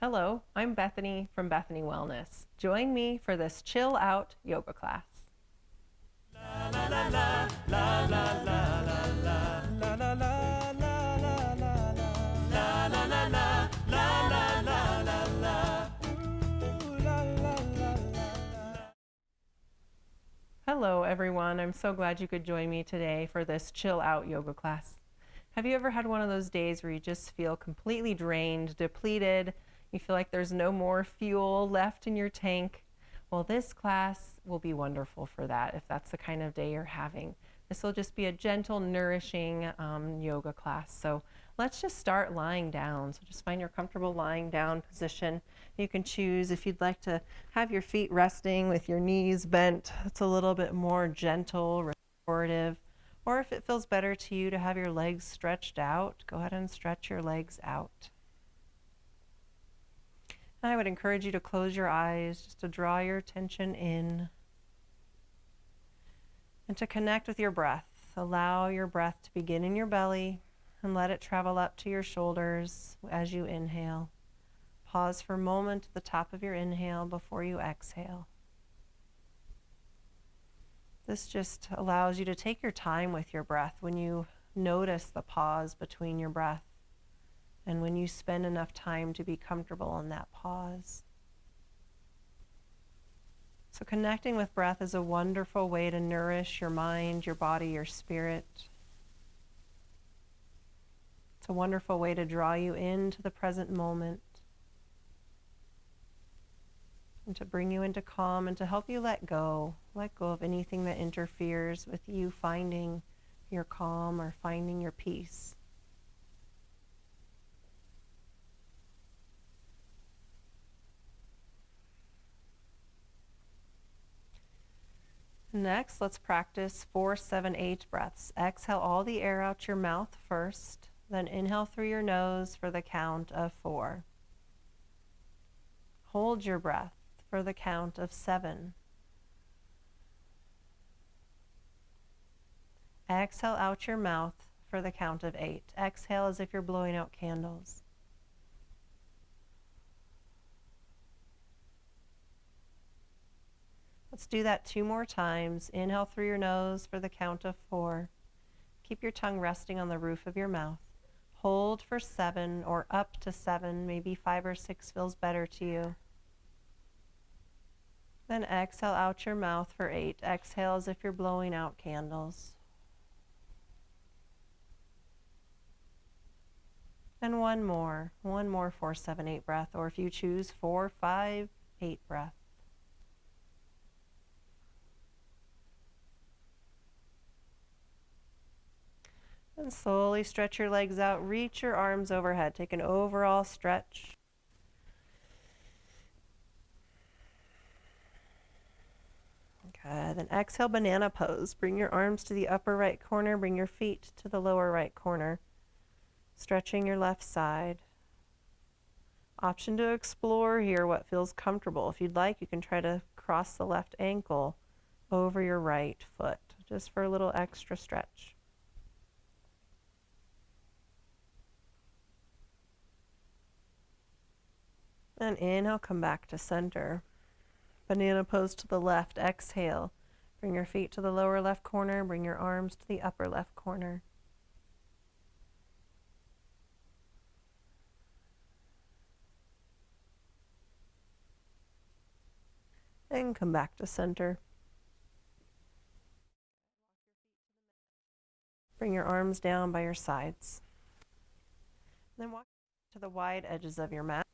Hello, I'm Bethany from Bethany Wellness. Join me for this chill out yoga class. Hello everyone, I'm so glad you could join me today for this chill out yoga class. Have you ever had one of those days where you just feel completely drained, depleted, you feel like there's no more fuel left in your tank? Well, this class will be wonderful for that if that's the kind of day you're having. This will just be a gentle, nourishing yoga class. So let's just start lying down. So just find your comfortable lying down position. You can choose if you'd like to have your feet resting with your knees bent. It's a little bit more gentle, restorative. Or if it feels better to you to have your legs stretched out, go ahead and stretch your legs out. And I would encourage you to close your eyes just to draw your attention in and to connect with your breath. Allow your breath to begin in your belly and let it travel up to your shoulders as you inhale. Pause for a moment at the top of your inhale before you exhale. This just allows you to take your time with your breath when you notice the pause between your breath and when you spend enough time to be comfortable in that pause. So connecting with breath is a wonderful way to nourish your mind, your body, your spirit. It's a wonderful way to draw you into the present moment and to bring you into calm and to help you let go of anything that interferes with you finding your calm or finding your peace. Next, let's practice 4, 7, 8 breaths. Exhale all the air out your mouth first, then inhale through your nose for the count of 4. Hold your breath for the count of 7. Exhale out your mouth for the count of 8. Exhale as if you're blowing out candles. Let's do that 2 more times. Inhale through your nose for the count of 4. Keep your tongue resting on the roof of your mouth. Hold for 7 or up to 7, maybe 5 or 6 feels better to you. Then exhale out your mouth for 8. Exhale as if you're blowing out candles. And one more 4, 7, 8 breath, or if you choose 4, 5, 8 breath. And slowly stretch your legs out, reach your arms overhead, take an overall stretch. Good, then exhale banana pose. Bring your arms to the upper right corner, bring your feet to the lower right corner. Stretching your left side. Option to explore here what feels comfortable. If you'd like, you can try to cross the left ankle over your right foot, just for a little extra stretch. And inhale, come back to center. Banana pose to the left, exhale. Bring your feet to the lower left corner, bring your arms to the upper left corner. And come back to center. Bring your arms down by your sides. Then walk to the wide edges of your mat.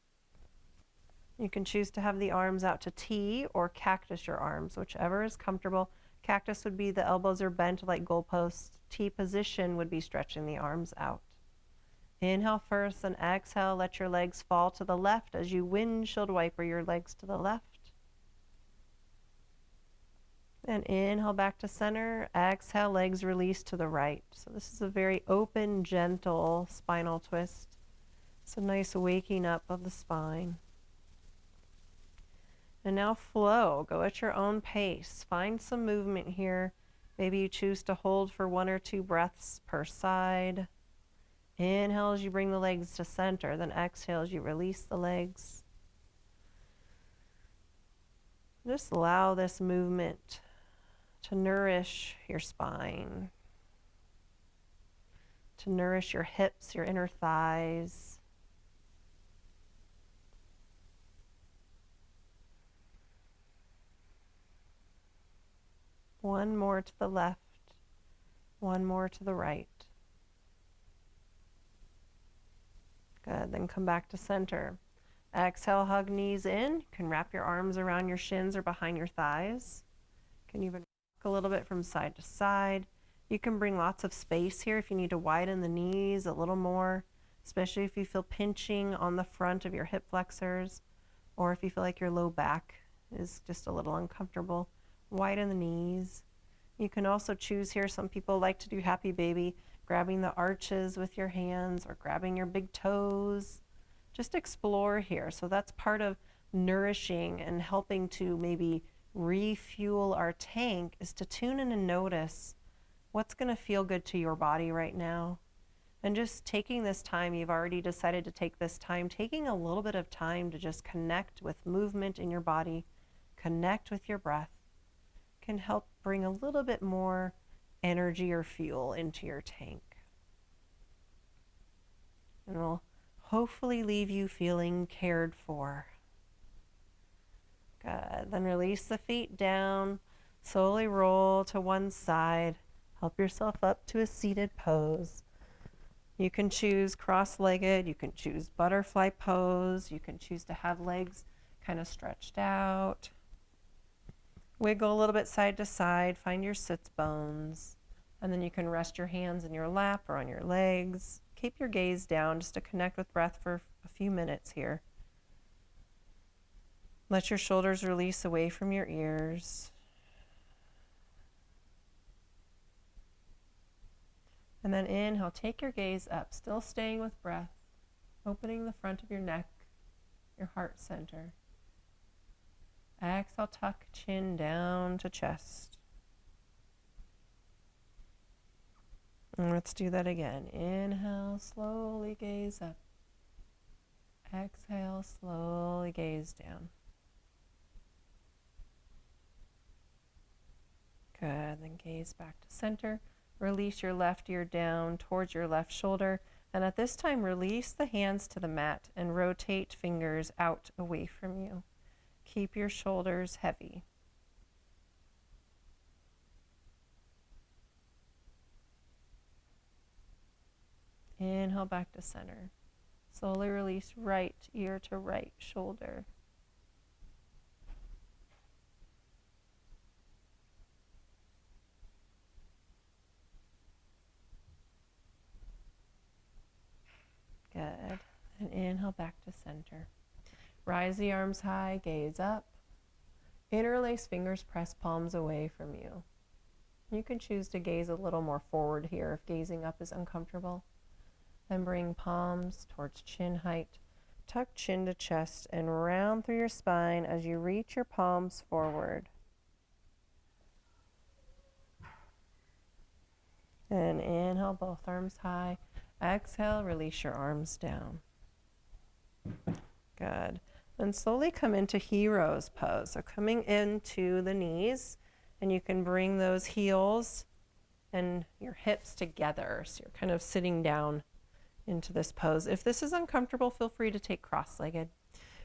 You can choose to have the arms out to T or cactus your arms, whichever is comfortable. Cactus would be the elbows are bent like goalposts. T position would be stretching the arms out. Inhale first and exhale, let your legs fall to the left as you windshield wiper your legs to the left. And inhale back to center, exhale, legs release to the right. So this is a very open, gentle spinal twist. It's a nice waking up of the spine. And now flow, go at your own pace. Find some movement here. Maybe you choose to hold for 1 or 2 breaths per side. Inhale as you bring the legs to center, then exhale as you release the legs. Just allow this movement to nourish your spine, to nourish your hips, your inner thighs. One more to the left, one more to the right. Good, then come back to center. Exhale, hug knees in. You can wrap your arms around your shins or behind your thighs. You can even rock a little bit from side to side. You can bring lots of space here if you need to widen the knees a little more, especially if you feel pinching on the front of your hip flexors, or if you feel like your low back is just a little uncomfortable. Widen the knees. You can also choose here, some people like to do happy baby, grabbing the arches with your hands or grabbing your big toes. Just explore here. So that's part of nourishing and helping to maybe refuel our tank, is to tune in and notice what's going to feel good to your body right now. And just taking this time, you've already decided to take this time, taking a little bit of time to just connect with movement in your body, connect with your breath, can help bring a little bit more energy or fuel into your tank. And will hopefully leave you feeling cared for. Good. Then release the feet down, slowly roll to one side. Help yourself up to a seated pose. You can choose cross-legged, you can choose butterfly pose, you can choose to have legs kind of stretched out. Wiggle a little bit side to side, find your sits bones, and then you can rest your hands in your lap or on your legs. Keep your gaze down just to connect with breath for a few minutes here. Let your shoulders release away from your ears. And then inhale, take your gaze up, still staying with breath, opening the front of your neck, your heart center. Exhale, tuck chin down to chest. And let's do that again. Inhale, slowly gaze up. Exhale, slowly gaze down. Good, then gaze back to center. Release your left ear down towards your left shoulder. And at this time, release the hands to the mat and rotate fingers out away from you. Keep your shoulders heavy. Inhale back to center. Slowly release right ear to right shoulder. Good. And inhale back to center. Rise the arms high, gaze up. Interlace fingers, press palms away from you. You can choose to gaze a little more forward here if gazing up is uncomfortable. Then bring palms towards chin height. Tuck chin to chest and round through your spine as you reach your palms forward. And inhale, both arms high. Exhale, release your arms down. Good. Then slowly come into hero's pose. So coming into the knees, and you can bring those heels and your hips together. So you're kind of sitting down into this pose. If this is uncomfortable, feel free to take cross-legged.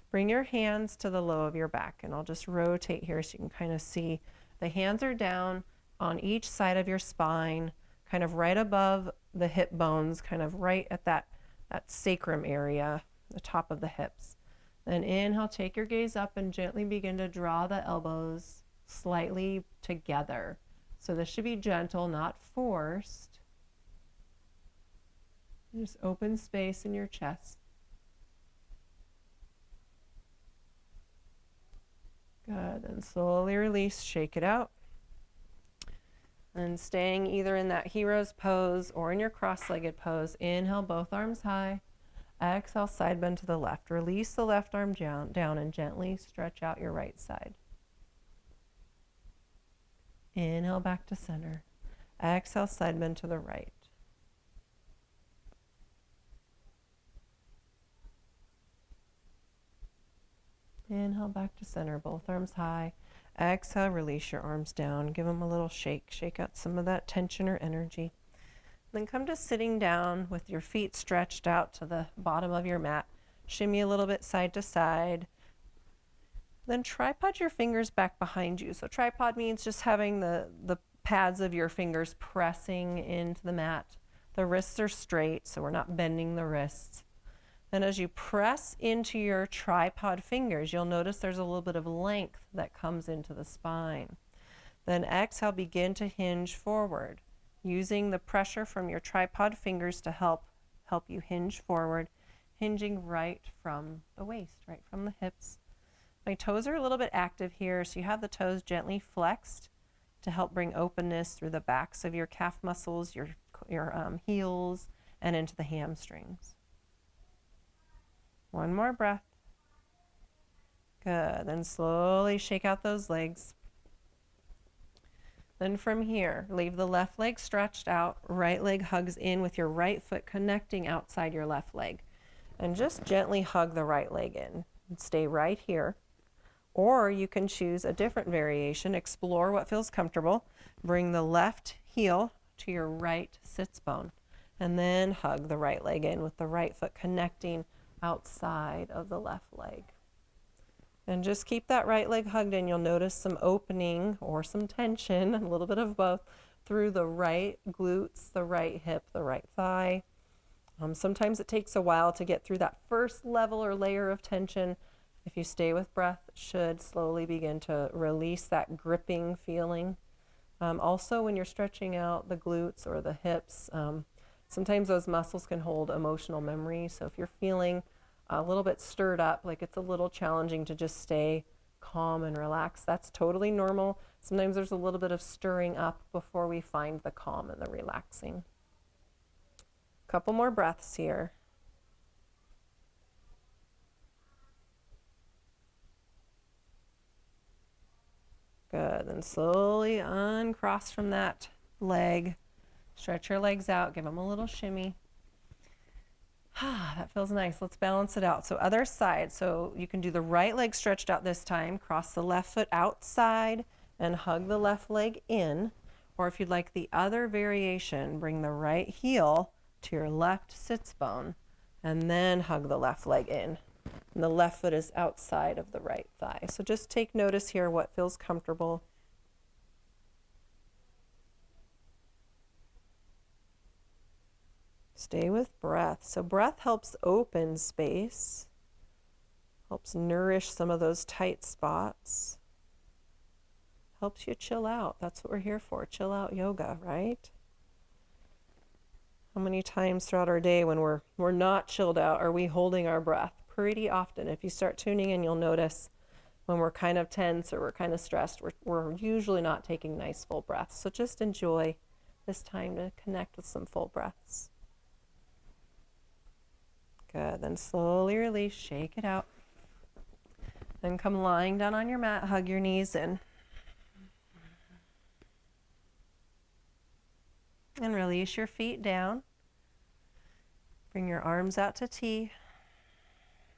Bring your hands to the low of your back, and I'll just rotate here so you can kind of see. The hands are down on each side of your spine, kind of right above the hip bones, kind of right at that sacrum area, the top of the hips. Then inhale, take your gaze up and gently begin to draw the elbows slightly together. So this should be gentle, not forced. Just open space in your chest. Good, and slowly release, shake it out. And staying either in that hero's pose or in your cross-legged pose, inhale, both arms high. Exhale, side bend to the left. Release the left arm down and gently stretch out your right side. Inhale back to center. Exhale, side bend to the right. Inhale back to center, both arms high. Exhale, release your arms down. Give them a little shake. Shake out some of that tension or energy. Then come to sitting down with your feet stretched out to the bottom of your mat. Shimmy a little bit side to side. Then tripod your fingers back behind you. So tripod means just having the pads of your fingers pressing into the mat. The wrists are straight, so we're not bending the wrists. And as you press into your tripod fingers, you'll notice there's a little bit of length that comes into the spine. Then exhale, begin to hinge forward, using the pressure from your tripod fingers to help you hinge forward, hinging right from the waist, right from the hips. My toes are a little bit active here, so you have the toes gently flexed to help bring openness through the backs of your calf muscles, your heels, and into the hamstrings. One more breath. Good. Then slowly shake out those legs. Then from here, leave the left leg stretched out, right leg hugs in with your right foot connecting outside your left leg. And just gently hug the right leg in. And stay right here. Or you can choose a different variation. Explore what feels comfortable. Bring the left heel to your right sits bone. And then hug the right leg in with the right foot connecting outside of the left leg. And just keep that right leg hugged in. You'll notice some opening or some tension, a little bit of both, through the right glutes, the right hip, the right thigh. Sometimes it takes a while to get through that first level or layer of tension. If you stay with breath, it should slowly begin to release that gripping feeling. Also, when you're stretching out the glutes or the hips, sometimes those muscles can hold emotional memory. So if you're feeling a little bit stirred up, like it's a little challenging to just stay calm and relaxed, that's totally normal. Sometimes there's a little bit of stirring up before we find the calm and the relaxing. Couple more breaths here. Good. Then slowly uncross from that leg. Stretch your legs out. Give them a little shimmy. That feels nice. Let's balance it out. So other side. So you can do the right leg stretched out this time. Cross the left foot outside and hug the left leg in. Or if you'd like the other variation, bring the right heel to your left sits bone and then hug the left leg in. And the left foot is outside of the right thigh. So just take notice here what feels comfortable. Stay with breath. So breath helps open space, helps nourish some of those tight spots, helps you chill out. That's what we're here for, chill out yoga, right? How many times throughout our day when we're not chilled out are we holding our breath? Pretty often. If you start tuning in, you'll notice when we're kind of tense or we're kind of stressed, we're usually not taking nice full breaths. So just enjoy this time to connect with some full breaths. Good. Then slowly release, shake it out. Then come lying down on your mat, hug your knees in. And release your feet down. Bring your arms out to T.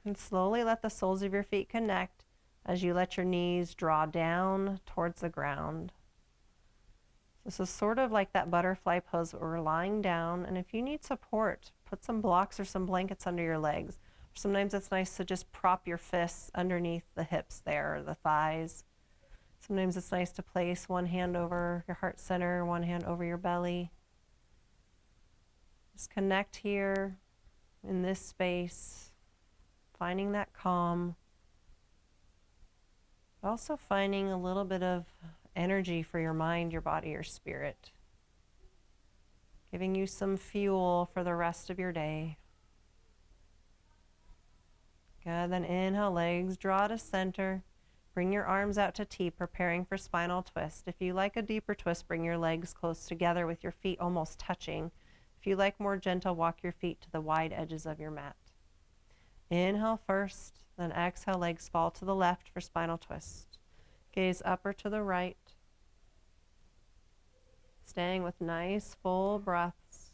And slowly let the soles of your feet connect as you let your knees draw down towards the ground. This is sort of like that butterfly pose where we're lying down, and if you need support, put some blocks or some blankets under your legs. Sometimes it's nice to just prop your fists underneath the hips there, or the thighs. Sometimes it's nice to place one hand over your heart center, one hand over your belly. Just connect here in this space, finding that calm. Also finding a little bit of energy for your mind, your body, your spirit. Giving you some fuel for the rest of your day. Good, then inhale, legs draw to center. Bring your arms out to T, preparing for spinal twist. If you like a deeper twist, bring your legs close together with your feet almost touching. If you like more gentle, walk your feet to the wide edges of your mat. Inhale first, then exhale, legs fall to the left for spinal twist. Gaze up or to the right. Staying with nice full breaths.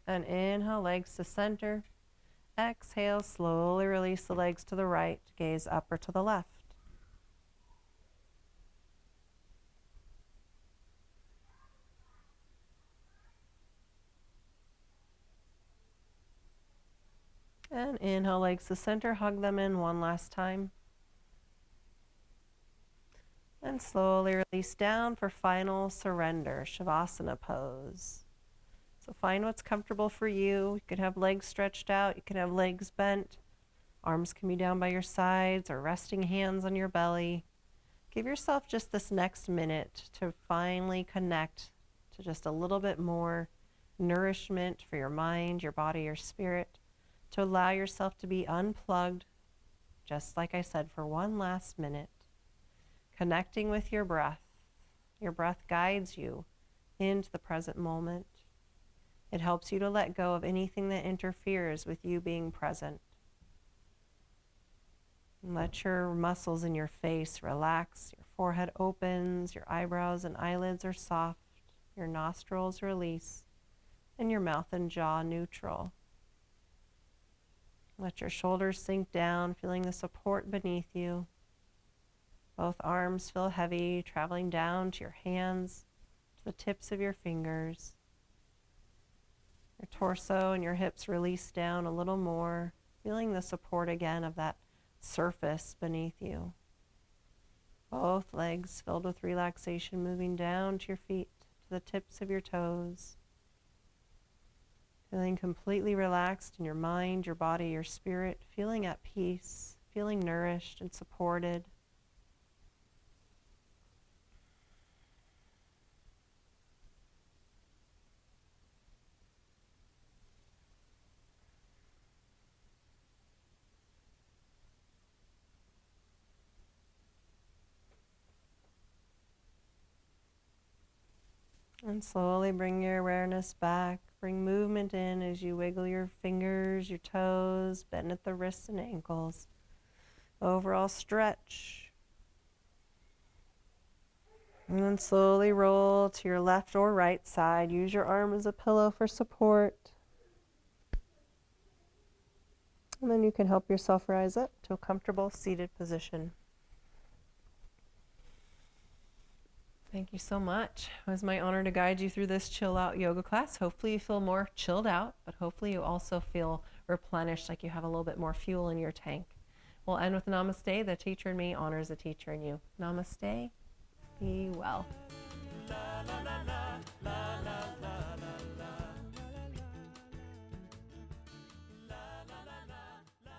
And inhale, legs to center. Exhale, slowly release the legs to the right, gaze up or to the left. And inhale, legs to center, hug them in one last time. And slowly release down for final surrender, Shavasana pose. So find what's comfortable for you. You could have legs stretched out, you could have legs bent. Arms can be down by your sides or resting hands on your belly. Give yourself just this next minute to finally connect to just a little bit more nourishment for your mind, your body, your spirit, to allow yourself to be unplugged, just like I said, for one last minute. Connecting with your breath. Your breath guides you into the present moment. It helps you to let go of anything that interferes with you being present. Let your muscles in your face relax. Your forehead opens, your eyebrows and eyelids are soft, your nostrils release, and your mouth and jaw neutral. Let your shoulders sink down, feeling the support beneath you. Both arms feel heavy, traveling down to your hands, to the tips of your fingers. Your torso and your hips release down a little more, feeling the support again of that surface beneath you. Both legs filled with relaxation, moving down to your feet, to the tips of your toes. Feeling completely relaxed in your mind, your body, your spirit, feeling at peace, feeling nourished and supported. And slowly bring your awareness back. Bring movement in as you wiggle your fingers, your toes, bend at the wrists and ankles. Overall stretch. And then slowly roll to your left or right side. Use your arm as a pillow for support. And then you can help yourself rise up to a comfortable seated position. Thank you so much. It was my honor to guide you through this chill out yoga class. Hopefully you feel more chilled out, but hopefully you also feel replenished, like you have a little bit more fuel in your tank. We'll end with namaste. The teacher in me honors the teacher in you. Namaste. Be well.